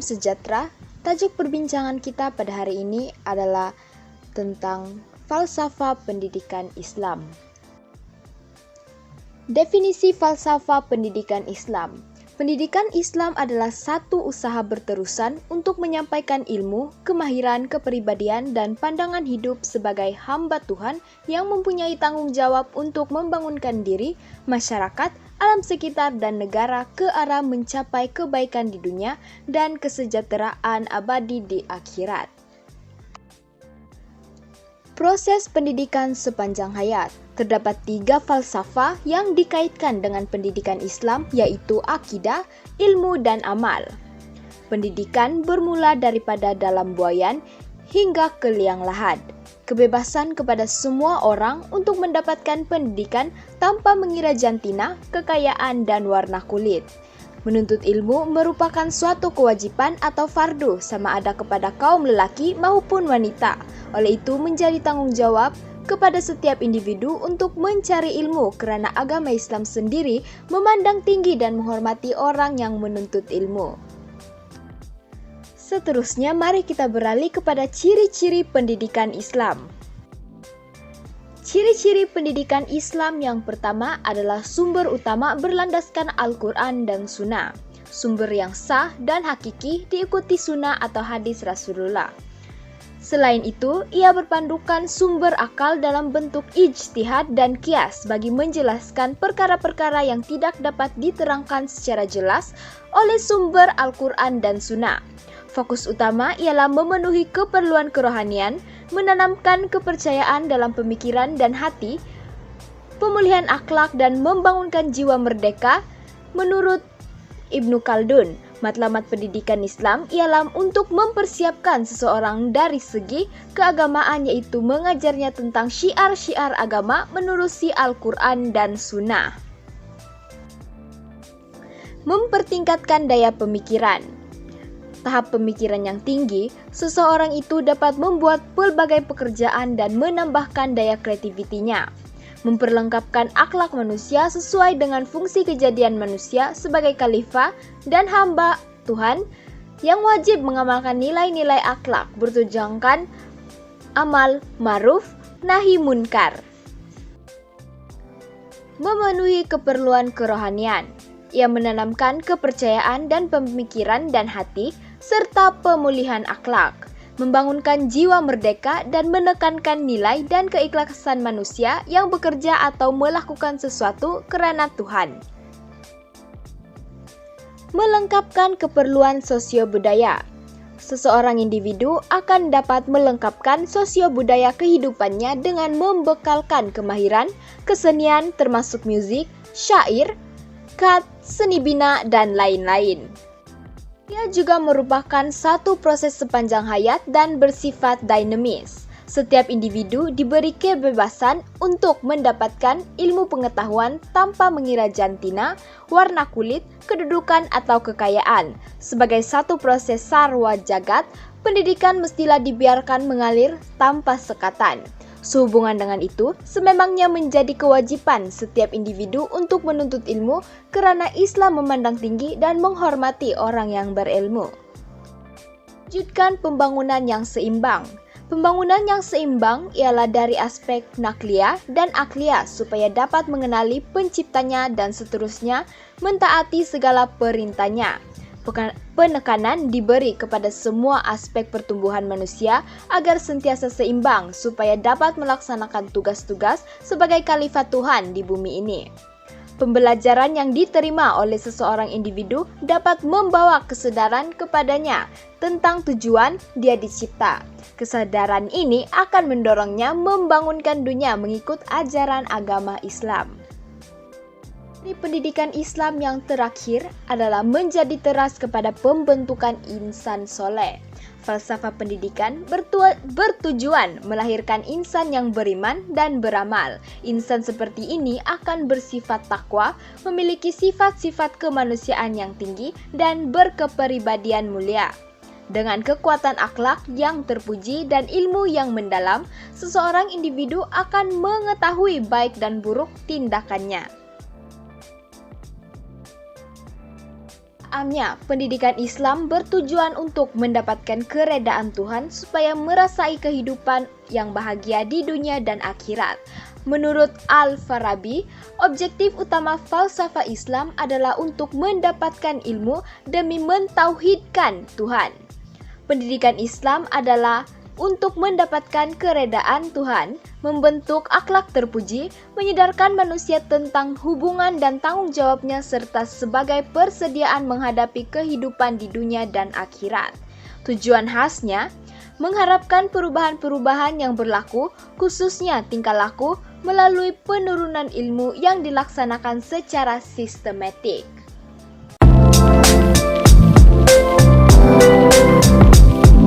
Salam sejahtera. Tajuk perbincangan kita pada hari ini adalah tentang falsafah pendidikan Islam. Definisi falsafah pendidikan Islam. Pendidikan Islam adalah satu usaha berterusan untuk menyampaikan ilmu, kemahiran, kepribadian, dan pandangan hidup sebagai hamba Tuhan yang mempunyai tanggung jawab untuk membangunkan diri, masyarakat, alam sekitar, dan negara ke arah mencapai kebaikan di dunia dan kesejahteraan abadi di akhirat. Proses pendidikan sepanjang hayat. Terdapat 3 falsafah yang dikaitkan dengan pendidikan Islam, yaitu akidah, ilmu, dan amal. Pendidikan bermula daripada dalam buayan hingga ke liang lahat. Kebebasan kepada semua orang untuk mendapatkan pendidikan tanpa mengira jantina, kekayaan, dan warna kulit. Menuntut ilmu merupakan suatu kewajiban atau fardu sama ada kepada kaum lelaki maupun wanita. Oleh itu menjadi tanggung jawab kepada setiap individu untuk mencari ilmu kerana agama Islam sendiri memandang tinggi dan menghormati orang yang menuntut ilmu. Seterusnya mari kita beralih kepada ciri-ciri pendidikan Islam. Ciri-ciri pendidikan Islam yang pertama adalah sumber utama berlandaskan Al-Quran dan Sunnah. Sumber yang sah dan hakiki diikuti Sunnah atau hadis Rasulullah. Selain itu, ia berpandukan sumber akal dalam bentuk ijtihad dan qiyas bagi menjelaskan perkara-perkara yang tidak dapat diterangkan secara jelas oleh sumber Al-Quran dan Sunnah. Fokus utama ialah memenuhi keperluan kerohanian, menanamkan kepercayaan dalam pemikiran dan hati, pemulihan akhlak dan membangunkan jiwa merdeka. Menurut Ibnu Khaldun, matlamat pendidikan Islam ialah untuk mempersiapkan seseorang dari segi keagamaan, yaitu mengajarnya tentang syiar-syiar agama menerusi Al-Quran dan Sunnah. Mempertingkatkan daya pemikiran. Tahap pemikiran yang tinggi, seseorang itu dapat membuat pelbagai pekerjaan dan menambahkan daya kreativitinya. Memperlengkapkan akhlak manusia sesuai dengan fungsi kejadian manusia sebagai khalifah dan hamba Tuhan yang wajib mengamalkan nilai-nilai akhlak bertujukan amal ma'ruf nahi munkar. Memenuhi keperluan kerohanian. Ia menanamkan kepercayaan dan pemikiran dan hati serta pemulihan akhlak. Membangunkan jiwa merdeka dan menekankan nilai dan keikhlasan manusia yang bekerja atau melakukan sesuatu kerana Tuhan. Melengkapkan keperluan sosio-budaya. Seseorang individu akan dapat melengkapkan sosio-budaya kehidupannya dengan membekalkan kemahiran, kesenian termasuk musik, syair, khat, seni bina, dan lain-lain. Ia juga merupakan satu proses sepanjang hayat dan bersifat dinamis. Setiap individu diberi kebebasan untuk mendapatkan ilmu pengetahuan tanpa mengira jantina, warna kulit, kedudukan, atau kekayaan. Sebagai satu proses sarwa jagat, pendidikan mestilah dibiarkan mengalir tanpa sekatan. Sehubungan dengan itu, sememangnya menjadi kewajiban setiap individu untuk menuntut ilmu kerana Islam memandang tinggi dan menghormati orang yang berilmu. Wujudkan pembangunan yang seimbang. Pembangunan yang seimbang ialah dari aspek nakliyah dan akliyah supaya dapat mengenali penciptanya dan seterusnya mentaati segala perintahnya. Penekanan diberi kepada semua aspek pertumbuhan manusia agar sentiasa seimbang supaya dapat melaksanakan tugas-tugas sebagai khalifah Tuhan di bumi ini. Pembelajaran yang diterima oleh seseorang individu dapat membawa kesedaran kepadanya tentang tujuan dia dicipta. Kesadaran ini akan mendorongnya membangunkan dunia mengikut ajaran agama Islam. Pendidikan Islam yang terakhir adalah menjadi teras kepada pembentukan insan soleh. Falsafah pendidikan bertujuan melahirkan insan yang beriman dan beramal. Insan seperti ini akan bersifat takwa, memiliki sifat-sifat kemanusiaan yang tinggi, dan berkepribadian mulia. Dengan kekuatan akhlak yang terpuji dan ilmu yang mendalam, seseorang individu akan mengetahui baik dan buruk tindakannya. amnya, pendidikan Islam bertujuan untuk mendapatkan keredaan Tuhan supaya merasai kehidupan yang bahagia di dunia dan akhirat. Menurut Al-Farabi, objektif utama falsafah Islam adalah untuk mendapatkan ilmu demi mentauhidkan Tuhan. Pendidikan Islam adalah untuk mendapatkan keredaan Tuhan, membentuk akhlak terpuji, menyadarkan manusia tentang hubungan dan tanggung jawabnya serta sebagai persediaan menghadapi kehidupan di dunia dan akhirat. Tujuan khasnya, mengharapkan perubahan-perubahan yang berlaku, khususnya tingkah laku, melalui penurunan ilmu yang dilaksanakan secara sistematik.